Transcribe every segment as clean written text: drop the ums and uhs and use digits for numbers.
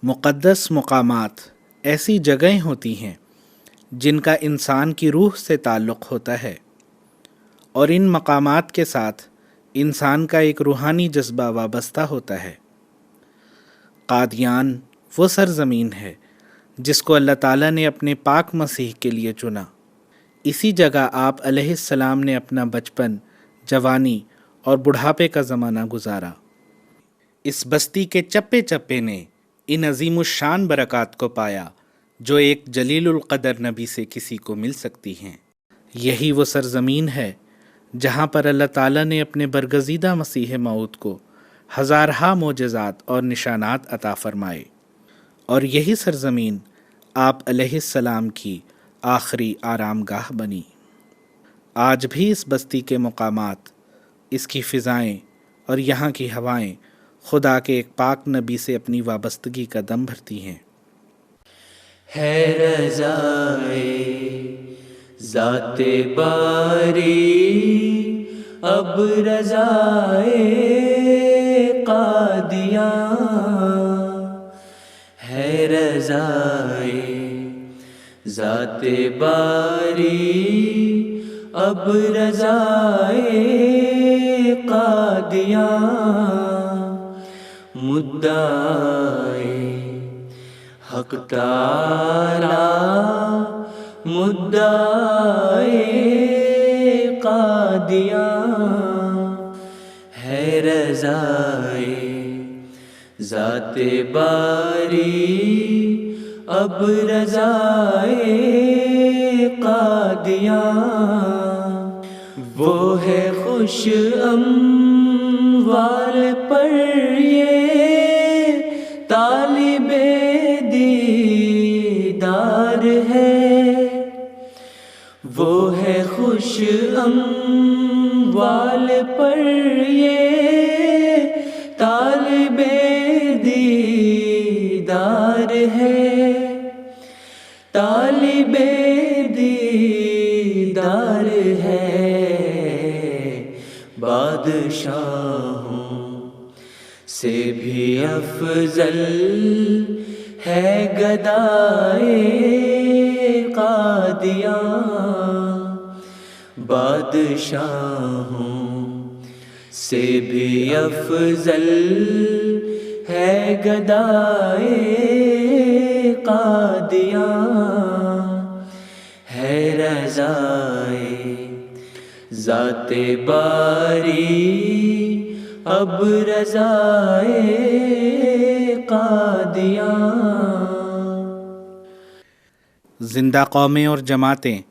مقدس مقامات ایسی جگہیں ہوتی ہیں جن کا انسان کی روح سے تعلق ہوتا ہے، اور ان مقامات کے ساتھ انسان کا ایک روحانی جذبہ وابستہ ہوتا ہے۔ قادیان وہ سرزمین ہے جس کو اللہ تعالیٰ نے اپنے پاک مسیح کے لیے چنا۔ اسی جگہ آپ علیہ السلام نے اپنا بچپن، جوانی اور بڑھاپے کا زمانہ گزارا۔ اس بستی کے چپے چپے نے ان عظیم الشان برکات کو پایا جو ایک جلیل القدر نبی سے کسی کو مل سکتی ہیں۔ یہی وہ سرزمین ہے جہاں پر اللہ تعالیٰ نے اپنے برگزیدہ مسیح موعود کو ہزارہا معجزات اور نشانات عطا فرمائے، اور یہی سرزمین آپ علیہ السلام کی آخری آرام گاہ بنی۔ آج بھی اس بستی کے مقامات، اس کی فضائیں اور یہاں کی ہوائیں خدا کے ایک پاک نبی سے اپنی وابستگی کا دم بھرتی ہیں۔ ہے رضائے ذات باری اب رضائے قادیاں، ہے رضائے ذات باری اب رضائے قادیاں، مدعائے حق تعالی مدعائے قادیاں، ہے رضائے ذات باری اب رضائے قادیاں، وہ ہے خوش اموال پر یہ طالب دیدار ہے، وہ ہے خوش اموال پر یہ طالب دیدار ہے، طالب دیدار ہے، بادشاہوں سے بھی افضل ہے گدائے قادیاں، بادشاہوں سے بھی افضل ہے گدائے قادیاں، ہے رضائے ذات باری اب رضائے قادیاں۔ زندہ قومیں اور جماعتیں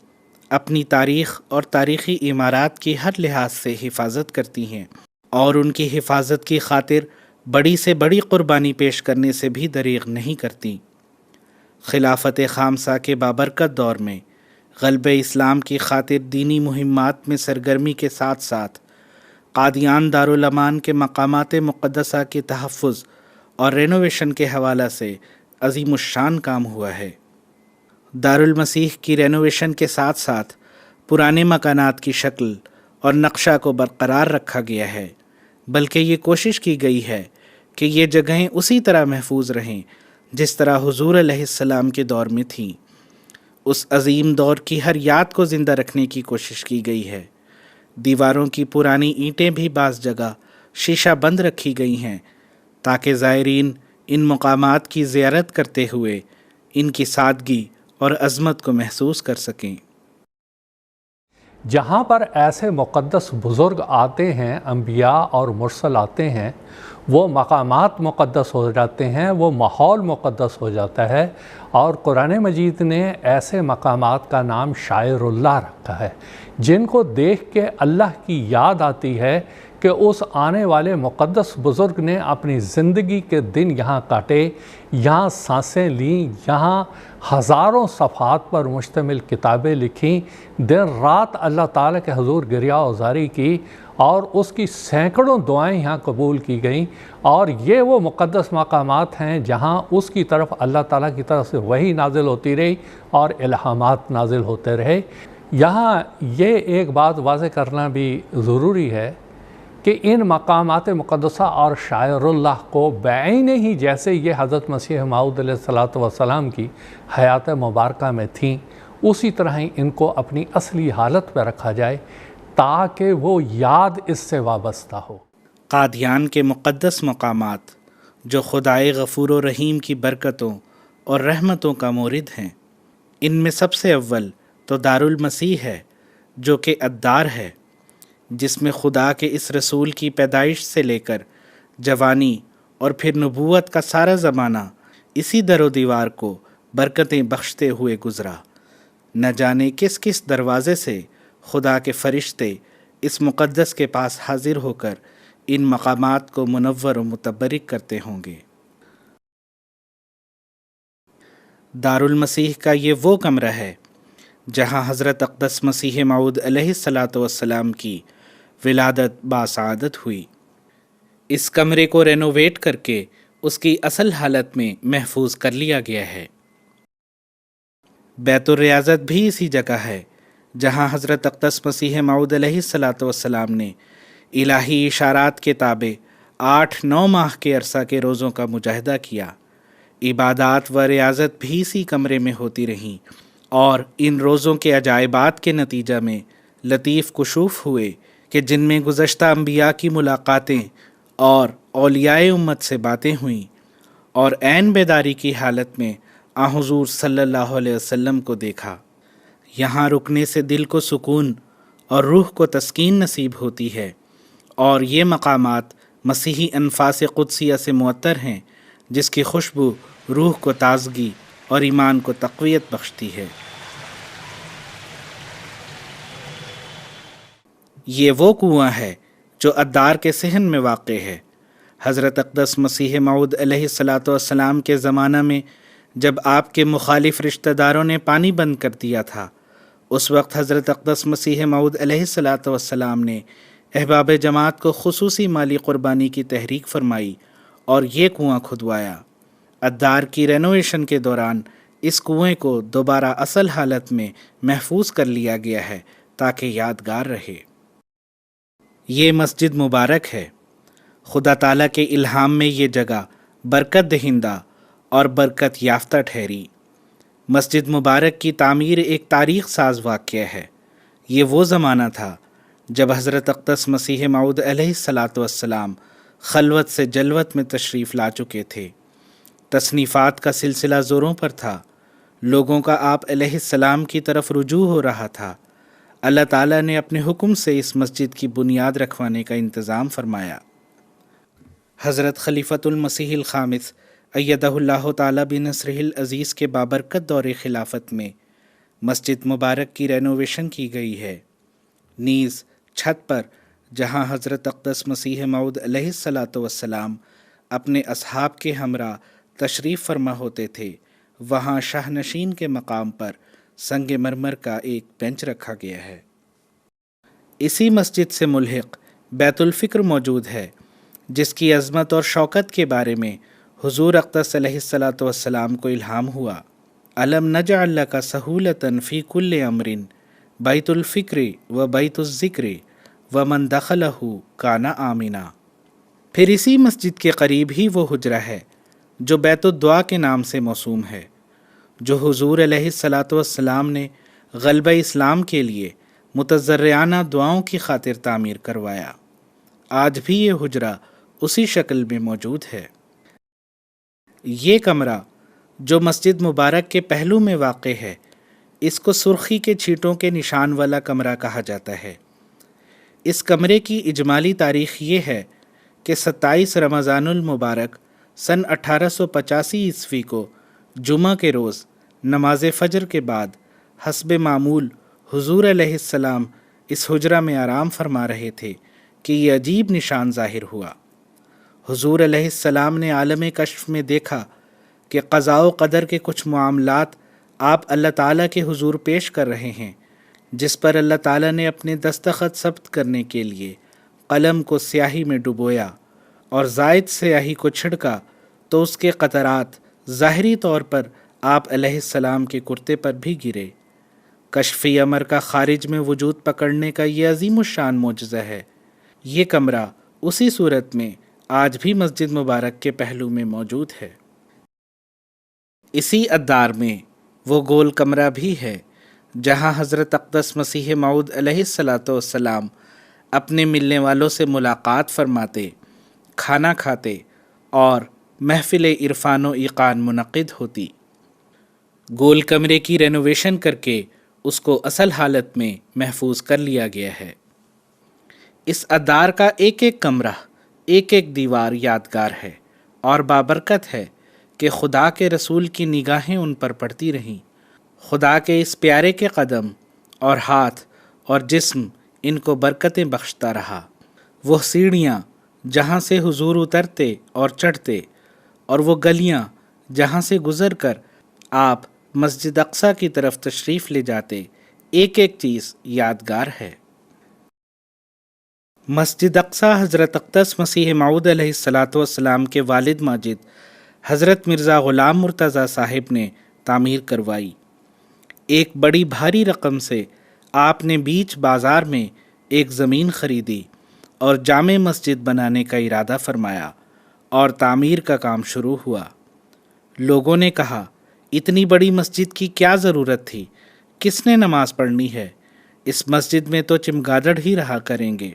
اپنی تاریخ اور تاریخی عمارات کی ہر لحاظ سے حفاظت کرتی ہیں، اور ان کی حفاظت کی خاطر بڑی سے بڑی قربانی پیش کرنے سے بھی دریغ نہیں کرتی۔ خلافت خامسہ کے بابرکت دور میں غلبہ اسلام کی خاطر دینی مہمات میں سرگرمی کے ساتھ ساتھ قادیان دارالامان کے مقامات مقدسہ کے تحفظ اور رینوویشن کے حوالہ سے عظیم الشان کام ہوا ہے۔ دارالمسیح کی رینوویشن کے ساتھ ساتھ پرانے مکانات کی شکل اور نقشہ کو برقرار رکھا گیا ہے، بلکہ یہ کوشش کی گئی ہے کہ یہ جگہیں اسی طرح محفوظ رہیں جس طرح حضور علیہ السلام کے دور میں تھیں۔ اس عظیم دور کی ہر یاد کو زندہ رکھنے کی کوشش کی گئی ہے۔ دیواروں کی پرانی اینٹیں بھی بعض جگہ شیشہ بند رکھی گئی ہیں تاکہ زائرین ان مقامات کی زیارت کرتے ہوئے ان کی سادگی اور عظمت کو محسوس کر سکیں۔ جہاں پر ایسے مقدس بزرگ آتے ہیں، انبیاء اور مرسل آتے ہیں، وہ مقامات مقدس ہو جاتے ہیں، وہ ماحول مقدس ہو جاتا ہے، اور قرآن مجید نے ایسے مقامات کا نام شاعر اللہ رکھا ہے جن کو دیکھ کے اللہ کی یاد آتی ہے کہ اس آنے والے مقدس بزرگ نے اپنی زندگی کے دن یہاں کاٹے، یہاں سانسیں لیں، یہاں ہزاروں صفحات پر مشتمل کتابیں لکھیں، دن رات اللہ تعالیٰ کے حضور گریہ وزاری کی، اور اس کی سینکڑوں دعائیں یہاں قبول کی گئیں، اور یہ وہ مقدس مقامات ہیں جہاں اس کی طرف اللہ تعالیٰ کی طرف سے وحی نازل ہوتی رہی اور الہامات نازل ہوتے رہے۔ یہاں یہ ایک بات واضح کرنا بھی ضروری ہے کہ ان مقامات مقدسہ اور شاعر اللہ کو بعین ہی جیسے یہ حضرت مسیح موعود علیہ الصلوۃ والسلام کی حیات مبارکہ میں تھیں، اسی طرح ہی ان کو اپنی اصلی حالت پہ رکھا جائے تاکہ وہ یاد اس سے وابستہ ہو۔ قادیان کے مقدس مقامات جو خدائے غفور و رحیم کی برکتوں اور رحمتوں کا مورد ہیں، ان میں سب سے اول تو دارالمسیح ہے جو کہ الدار ہے، جس میں خدا کے اس رسول کی پیدائش سے لے کر جوانی اور پھر نبوت کا سارا زمانہ اسی در و دیوار کو برکتیں بخشتے ہوئے گزرا۔ نہ جانے کس کس دروازے سے خدا کے فرشتے اس مقدس کے پاس حاضر ہو کر ان مقامات کو منور و متبرک کرتے ہوں گے۔ دارالمسیح کا یہ وہ کمرہ ہے جہاں حضرت اقدس مسیح موعود علیہ الصلوۃ والسلام کی ولادت باسعادت ہوئی۔ اس کمرے کو رینوویٹ کر کے اس کی اصل حالت میں محفوظ کر لیا گیا ہے۔ بیت الریاضت بھی اسی جگہ ہے جہاں حضرت اقدس مسیح موعود علیہ الصلوۃ والسلام نے الہی اشارات کے تابع 8-9 ماہ کے عرصہ کے روزوں کا مجاہدہ کیا۔ عبادات و ریاضت بھی اسی کمرے میں ہوتی رہیں، اور ان روزوں کے عجائبات کے نتیجہ میں لطیف کشوف ہوئے کہ جن میں گزشتہ انبیاء کی ملاقاتیں اور اولیاء امت سے باتیں ہوئیں، اور عین بیداری کی حالت میں آن حضور صلی اللہ علیہ وسلم کو دیکھا۔ یہاں رکنے سے دل کو سکون اور روح کو تسکین نصیب ہوتی ہے، اور یہ مقامات مسیحی انفاس قدسیہ سے معطر ہیں جس کی خوشبو روح کو تازگی اور ایمان کو تقویت بخشتی ہے۔ یہ وہ کنواں ہے جو الدار کے صحن میں واقع ہے۔ حضرت اقدس مسیح موعود علیہ الصلوۃ والسلام کے زمانہ میں جب آپ کے مخالف رشتہ داروں نے پانی بند کر دیا تھا، اس وقت حضرت اقدس مسیح موعود علیہ الصلوۃ والسلام نے احباب جماعت کو خصوصی مالی قربانی کی تحریک فرمائی اور یہ کنواں کھدوایا۔ الدار کی رینوویشن کے دوران اس کنویں کو دوبارہ اصل حالت میں محفوظ کر لیا گیا ہے تاکہ یادگار رہے۔ یہ مسجد مبارک ہے۔ خدا تعالیٰ کے الہام میں یہ جگہ برکت دہندہ اور برکت یافتہ ٹھہری۔ مسجد مبارک کی تعمیر ایک تاریخ ساز واقعہ ہے۔ یہ وہ زمانہ تھا جب حضرت اقدس مسیح موعود علیہ الصلوۃ والسلام خلوت سے جلوت میں تشریف لا چکے تھے۔ تصنیفات کا سلسلہ زوروں پر تھا، لوگوں کا آپ علیہ السلام کی طرف رجوع ہو رہا تھا۔ اللہ تعالیٰ نے اپنے حکم سے اس مسجد کی بنیاد رکھوانے کا انتظام فرمایا۔ حضرت خلیفۃ المسیح الخامس ایدہ اللہ تعالیٰ بنصرہ العزیز کے بابرکت دور خلافت میں مسجد مبارک کی رینوویشن کی گئی ہے۔ نیز چھت پر جہاں حضرت اقدس مسیح موعود علیہ الصلوۃ والسلام اپنے اصحاب کے ہمراہ تشریف فرما ہوتے تھے، وہاں شاہ نشین کے مقام پر سنگ مرمر کا ایک بینچ رکھا گیا ہے۔ اسی مسجد سے ملحق بیت الفکر موجود ہے، جس کی عظمت اور شوکت کے بارے میں حضور اقدس علیہ الصلوۃ والسلام کو الہام ہوا۔ الم نجعل لک سہولۃ فی کل امر بیت الفکر و بیت الذکر ومن دخلہ کان آمنا۔ پھر اسی مسجد کے قریب ہی وہ حجرہ ہے جو بیت الدعا کے نام سے موسوم ہے، جو حضور علیہ الصلوۃ والسلام نے غلبہ اسلام کے لیے متضرعانہ دعاؤں کی خاطر تعمیر کروایا۔ آج بھی یہ حجرہ اسی شکل میں موجود ہے۔ یہ کمرہ جو مسجد مبارک کے پہلو میں واقع ہے، اس کو سرخی کے چھینٹوں کے نشان والا کمرہ کہا جاتا ہے۔ اس کمرے کی اجمالی تاریخ یہ ہے کہ 27 رمضان المبارک سن 1885 کو جمعہ کے روز نماز فجر کے بعد حسب معمول حضور علیہ السلام اس حجرہ میں آرام فرما رہے تھے کہ یہ عجیب نشان ظاہر ہوا۔ حضور علیہ السلام نے عالم کشف میں دیکھا کہ قضاء و قدر کے کچھ معاملات آپ اللہ تعالیٰ کے حضور پیش کر رہے ہیں، جس پر اللہ تعالیٰ نے اپنے دستخط ثبت کرنے کے لیے قلم کو سیاہی میں ڈبویا اور زائد سیاہی کو چھڑکا تو اس کے قطرات ظاہری طور پر آپ علیہ السلام کے کرتے پر بھی گرے۔ کشفی امر کا خارج میں وجود پکڑنے کا یہ عظیم الشان معجزہ ہے۔ یہ کمرہ اسی صورت میں آج بھی مسجد مبارک کے پہلو میں موجود ہے۔ اسی ادار میں وہ گول کمرہ بھی ہے جہاں حضرت اقدس مسیح موعود علیہ الصلاۃ والسلام اپنے ملنے والوں سے ملاقات فرماتے، کھانا کھاتے اور محفل عرفان و ایقان منعقد ہوتی۔ گول کمرے کی رینوویشن کر کے اس کو اصل حالت میں محفوظ کر لیا گیا ہے۔ اس ادار کا ایک ایک کمرہ، ایک ایک دیوار یادگار ہے اور بابرکت ہے کہ خدا کے رسول کی نگاہیں ان پر پڑتی رہیں۔ خدا کے اس پیارے کے قدم اور ہاتھ اور جسم ان کو برکتیں بخشتا رہا۔ وہ سیڑھیاں جہاں سے حضور اترتے اور چڑھتے، اور وہ گلیاں جہاں سے گزر کر آپ مسجد اقصیٰ کی طرف تشریف لے جاتے، ایک ایک چیز یادگار ہے۔ مسجد اقصیٰ حضرت اقدس مسیح موعود علیہ الصلاۃ والسلام کے والد ماجد حضرت مرزا غلام مرتضیٰ صاحب نے تعمیر کروائی۔ ایک بڑی بھاری رقم سے آپ نے بیچ بازار میں ایک زمین خریدی اور جامع مسجد بنانے کا ارادہ فرمایا اور تعمیر کا کام شروع ہوا۔ لوگوں نے کہا، اتنی بڑی مسجد کی کیا ضرورت تھی؟ کس نے نماز پڑھنی ہے؟ اس مسجد میں تو چمگادڑ ہی رہا کریں گے۔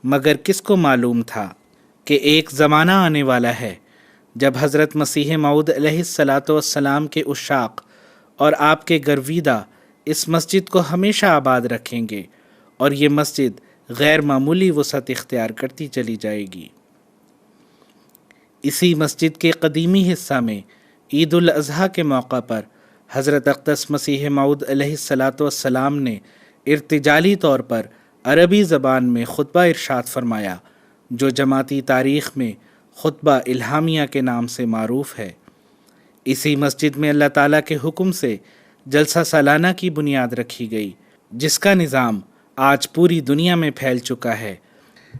مگر کس کو معلوم تھا کہ ایک زمانہ آنے والا ہے جب حضرت مسیح موعود علیہ الصلاۃ والسلام کے عشاق اور آپ کے گرویدہ اس مسجد کو ہمیشہ آباد رکھیں گے اور یہ مسجد غیر معمولی وسعت اختیار کرتی چلی جائے گی۔ اسی مسجد کے قدیمی حصہ میں عید الاضحیٰ کے موقع پر حضرت اقدس مسیح موعود علیہ الصلاۃ والسلام نے ارتجالی طور پر عربی زبان میں خطبہ ارشاد فرمایا، جو جماعتی تاریخ میں خطبہ الہامیہ کے نام سے معروف ہے۔ اسی مسجد میں اللہ تعالیٰ کے حکم سے جلسہ سالانہ کی بنیاد رکھی گئی، جس کا نظام آج پوری دنیا میں پھیل چکا ہے۔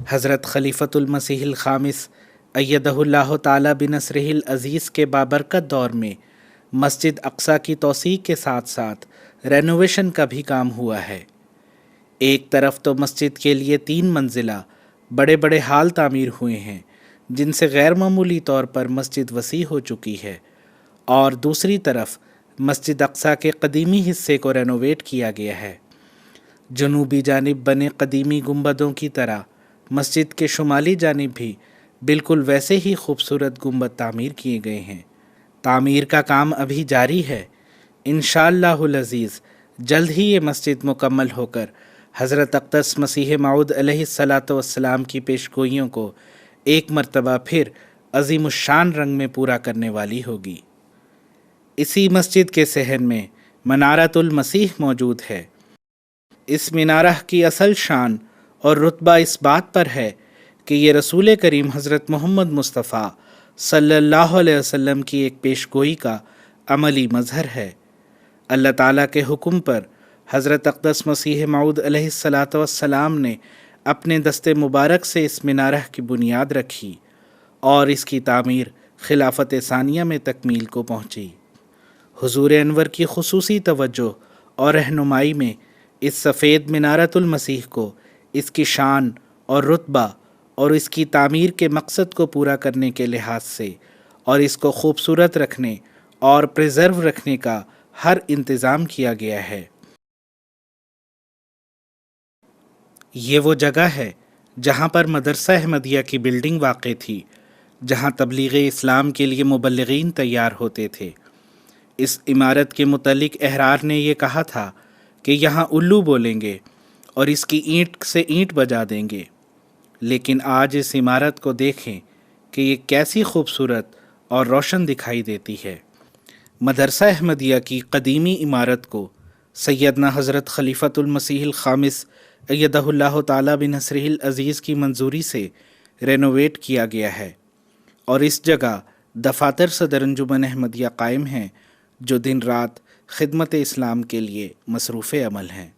حضرت خلیفۃ المسیح الخامس ایدہ اللہ تعالیٰ بنصرہ العزیز کے بابرکت دور میں مسجد اقصیٰ کی توسیع کے ساتھ ساتھ رینوویشن کا بھی کام ہوا ہے۔ ایک طرف تو مسجد کے لیے 3 منزلہ بڑے بڑے ہال تعمیر ہوئے ہیں جن سے غیر معمولی طور پر مسجد وسیع ہو چکی ہے، اور دوسری طرف مسجد اقصیٰ کے قدیمی حصے کو رینوویٹ کیا گیا ہے۔ جنوبی جانب بنے قدیمی گنبدوں کی طرح مسجد کے شمالی جانب بھی بالکل ویسے ہی خوبصورت گنبد تعمیر کیے گئے ہیں۔ تعمیر کا کام ابھی جاری ہے۔ انشاءاللہ العزیز جلد ہی یہ مسجد مکمل ہو کر حضرت اقدس مسیح موعود علیہ الصلاۃ والسلام کی پیشگوئیوں کو ایک مرتبہ پھر عظیم الشان رنگ میں پورا کرنے والی ہوگی۔ اسی مسجد کے صحن میں منارۃ المسیح موجود ہے۔ اس مینارہ کی اصل شان اور رتبہ اس بات پر ہے کہ یہ رسول کریم حضرت محمد مصطفیٰ صلی اللہ علیہ وسلم کی ایک پیشگوئی کا عملی مظہر ہے۔ اللہ تعالیٰ کے حکم پر حضرت اقدس مسیح موعود علیہ الصلاۃ والسلام نے اپنے دست مبارک سے اس مینارہ کی بنیاد رکھی اور اس کی تعمیر خلافت ثانیہ میں تکمیل کو پہنچی۔ حضور انور کی خصوصی توجہ اور رہنمائی میں اس سفید منارۃ المسیح کو اس کی شان اور رتبہ اور اس کی تعمیر کے مقصد کو پورا کرنے کے لحاظ سے اور اس کو خوبصورت رکھنے اور پریزرو رکھنے کا ہر انتظام کیا گیا ہے۔ یہ وہ جگہ ہے جہاں پر مدرسہ احمدیہ کی بلڈنگ واقع تھی، جہاں تبلیغ اسلام کے لیے مبلغین تیار ہوتے تھے۔ اس عمارت کے متعلق احرار نے یہ کہا تھا کہ یہاں الو بولیں گے اور اس کی اینٹ سے اینٹ بجا دیں گے، لیکن آج اس عمارت کو دیکھیں کہ یہ کیسی خوبصورت اور روشن دکھائی دیتی ہے۔ مدرسہ احمدیہ کی قدیمی عمارت کو سیدنا حضرت خلیفۃ المسیح الخامس ایدہ اللہ تعالیٰ بنصرہ العزیز کی منظوری سے رینوویٹ کیا گیا ہے، اور اس جگہ دفاتر صدر انجمن احمدیہ قائم ہیں جو دن رات خدمت اسلام کے لیے مصروف عمل ہیں۔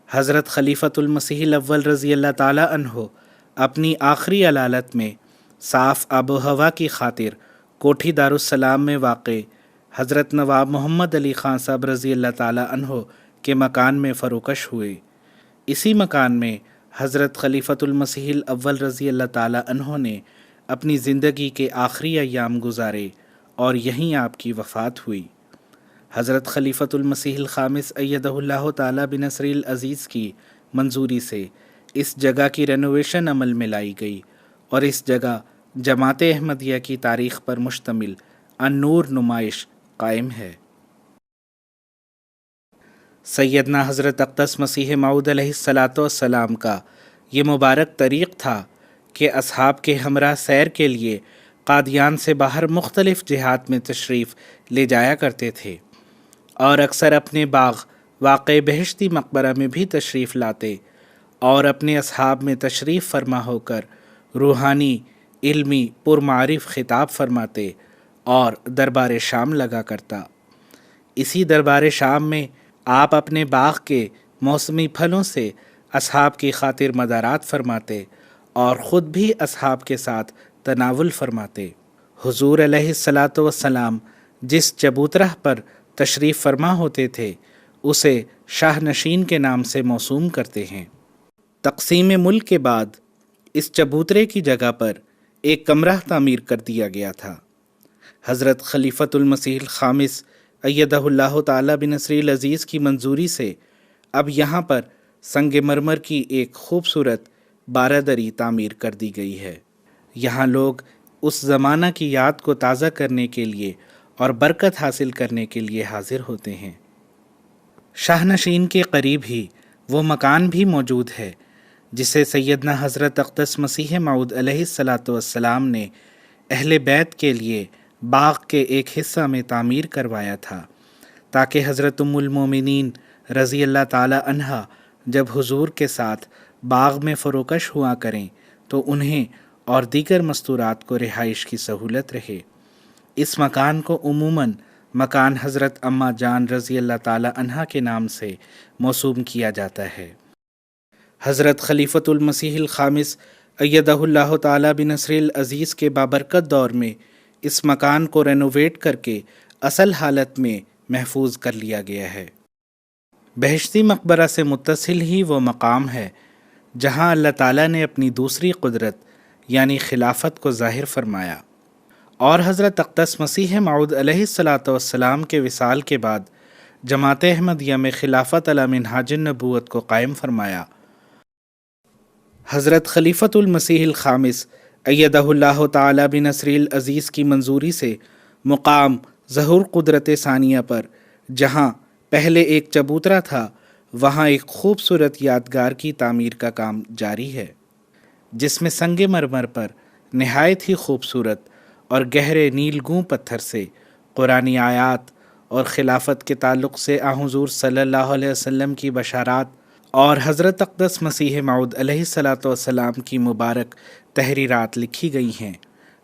حضرت خلیفۃ المسیح الاول رضی اللہ تعالیٰ عنہ اپنی آخری علالت میں صاف آب و ہوا کی خاطر کوٹھی دارالسلام میں واقع حضرت نواب محمد علی خان صاحب رضی اللہ تعالیٰ عنہ کے مکان میں فروکش ہوئے۔ اسی مکان میں حضرت خلیفۃ المسیح الاول رضی اللہ تعالی عنہ نے اپنی زندگی کے آخری ایام گزارے اور یہیں آپ کی وفات ہوئی۔ حضرت خلیفۃ المسیح الخامس ایدہ اللہ تعالی بنصرہ العزیز کی منظوری سے اس جگہ کی رینوویشن عمل میں لائی گئی اور اس جگہ جماعت احمدیہ کی تاریخ پر مشتمل النور نمائش قائم ہے۔ سیدنا حضرت اقدس مسیح موعود علیہ الصلاۃ والسلام کا یہ مبارک طریق تھا کہ اصحاب کے ہمراہ سیر کے لیے قادیان سے باہر مختلف جہات میں تشریف لے جایا کرتے تھے اور اکثر اپنے باغ واقع بہشتی مقبرہ میں بھی تشریف لاتے اور اپنے اصحاب میں تشریف فرما ہو کر روحانی علمی پرمعارف خطاب فرماتے اور دربار شام لگا کرتا۔ اسی دربار شام میں آپ اپنے باغ کے موسمی پھلوں سے اصحاب کی خاطر مدارات فرماتے اور خود بھی اصحاب کے ساتھ تناول فرماتے۔ حضور علیہ الصلاۃ والسلام جس چبوترہ پر تشریف فرما ہوتے تھے اسے شاہ نشین کے نام سے موسوم کرتے ہیں۔ تقسیم ملک کے بعد اس چبوترے کی جگہ پر ایک کمرہ تعمیر کر دیا گیا تھا۔ حضرت خلیفۃ المسیح الخامس ایدہ اللہ تعالی بنصرہ العزیز کی منظوری سے اب یہاں پر سنگ مرمر کی ایک خوبصورت بارادری تعمیر کر دی گئی ہے۔ یہاں لوگ اس زمانہ کی یاد کو تازہ کرنے کے لیے اور برکت حاصل کرنے کے لیے حاضر ہوتے ہیں۔ شاہ نشین کے قریب ہی وہ مکان بھی موجود ہے جسے سیدنا حضرت اقدس مسیح موعود علیہ الصلاۃ والسلام نے اہل بیت کے لیے باغ کے ایک حصہ میں تعمیر کروایا تھا تاکہ حضرت ام المومنین رضی اللہ تعالی عنہا جب حضور کے ساتھ باغ میں فروکش ہوا کریں تو انہیں اور دیگر مستورات کو رہائش کی سہولت رہے۔ اس مکان کو عموماً مکان حضرت اماں جان رضی اللہ تعالی عنہا کے نام سے موسوم کیا جاتا ہے۔ حضرت خلیفۃ المسیح الخامس ایدہ اللہ تعالی بنصرہ العزیز کے بابرکت دور میں اس مکان کو رینوویٹ کر کے اصل حالت میں محفوظ کر لیا گیا ہے۔ بہشتی مقبرہ سے متصل ہی وہ مقام ہے جہاں اللہ تعالیٰ نے اپنی دوسری قدرت یعنی خلافت کو ظاہر فرمایا اور حضرت اقدس مسیح موعود علیہ الصلاۃ والسلام کے وصال کے بعد جماعت احمدیہ میں خلافت علی منہاج النبوت کو قائم فرمایا۔ حضرت خلیفۃ المسیح الخامس ایدہ اللہ تعالی بنصرہ العزیز کی منظوری سے مقام ظہور قدرت ثانیہ پر جہاں پہلے ایک چبوترا تھا وہاں ایک خوبصورت یادگار کی تعمیر کا کام جاری ہے جس میں سنگ مرمر پر نہایت ہی خوبصورت اور گہرے نیل گوں پتھر سے قرآنی آیات اور خلافت کے تعلق سے حضور صلی اللہ علیہ وسلم کی بشارات اور حضرت اقدس مسیح موعود علیہ الصلاۃ والسلام کی مبارک تحریرات لکھی گئی ہیں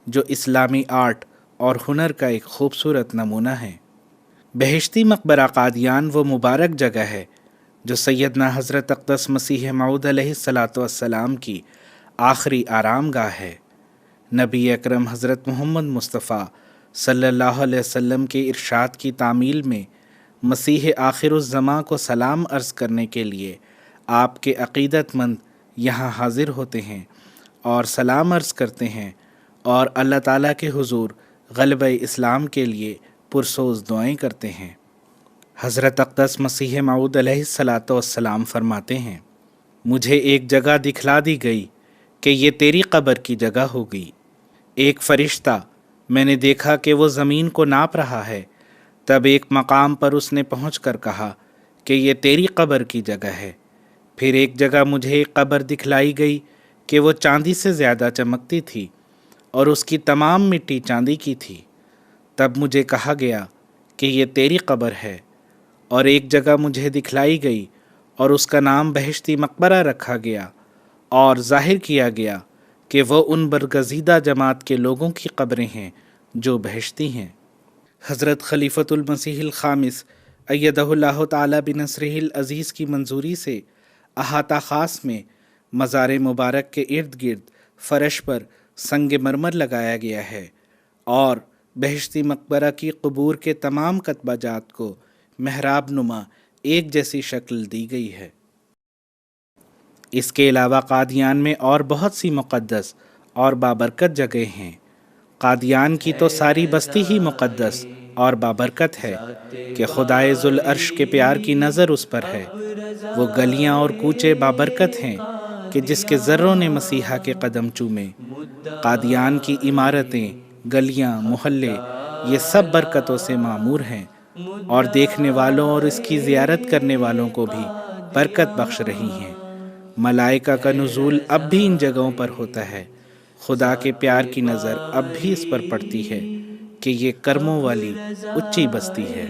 جو اسلامی آرٹ اور ہنر کا ایک خوبصورت نمونہ ہے۔ بہشتی مقبرہ قادیان وہ مبارک جگہ ہے جو سیدنا حضرت اقدس مسیح موعود علیہ الصلاۃ والسلام کی آخری آرام گاہ ہے۔ نبی اکرم حضرت محمد مصطفیٰ صلی اللہ علیہ وسلم کے ارشاد کی تعمیل میں مسیح آخر الزماں کو سلام عرض کرنے کے لیے آپ کے عقیدت مند یہاں حاضر ہوتے ہیں اور سلام عرض کرتے ہیں اور اللہ تعالیٰ کے حضور غلبہ اسلام کے لیے پرسوز دعائیں کرتے ہیں۔ حضرت اقدس مسیح موعود علیہ الصلاۃ والسلام فرماتے ہیں، مجھے ایک جگہ دکھلا دی گئی کہ یہ تیری قبر کی جگہ ہوگی۔ ایک فرشتہ میں نے دیکھا کہ وہ زمین کو ناپ رہا ہے، تب ایک مقام پر اس نے پہنچ کر کہا کہ یہ تیری قبر کی جگہ ہے۔ پھر ایک جگہ مجھے ایک قبر دکھلائی گئی کہ وہ چاندی سے زیادہ چمکتی تھی اور اس کی تمام مٹی چاندی کی تھی۔ تب مجھے کہا گیا کہ یہ تیری قبر ہے، اور ایک جگہ مجھے دکھلائی گئی اور اس کا نام بہشتی مقبرہ رکھا گیا اور ظاہر کیا گیا کہ وہ ان برگزیدہ جماعت کے لوگوں کی قبریں ہیں جو بہشتی ہیں۔ حضرت خلیفۃ المسیح الخامس ایدہ اللہ تعالی بنصرہ العزیز کی منظوری سے احاطہ خاص میں مزار مبارک کے ارد گرد فرش پر سنگ مرمر لگایا گیا ہے اور بہشتی مقبرہ کی قبور کے تمام کتبہ جات کو محراب نما ایک جیسی شکل دی گئی ہے۔ اس کے علاوہ قادیان میں اور بہت سی مقدس اور بابرکت جگہیں ہیں۔ قادیان کی تو ساری بستی ہی مقدس اور بابرکت ہے کہ خدائے ذوالعرش کے پیار کی نظر اس پر ہے۔ وہ گلیاں اور کوچے بابرکت ہیں کہ جس کے ذروں نے مسیحا کے قدم چومے۔ قادیان کی عمارتیں، گلیاں، محلے یہ سب برکتوں سے معمور ہیں اور دیکھنے والوں اور اس کی زیارت کرنے والوں کو بھی برکت بخش رہی ہیں۔ ملائکہ کا نزول اب بھی ان جگہوں پر ہوتا ہے۔ خدا کے پیار کی نظر اب بھی اس پر پڑتی ہے کہ یہ کرموں والی اچھی بستی ہے۔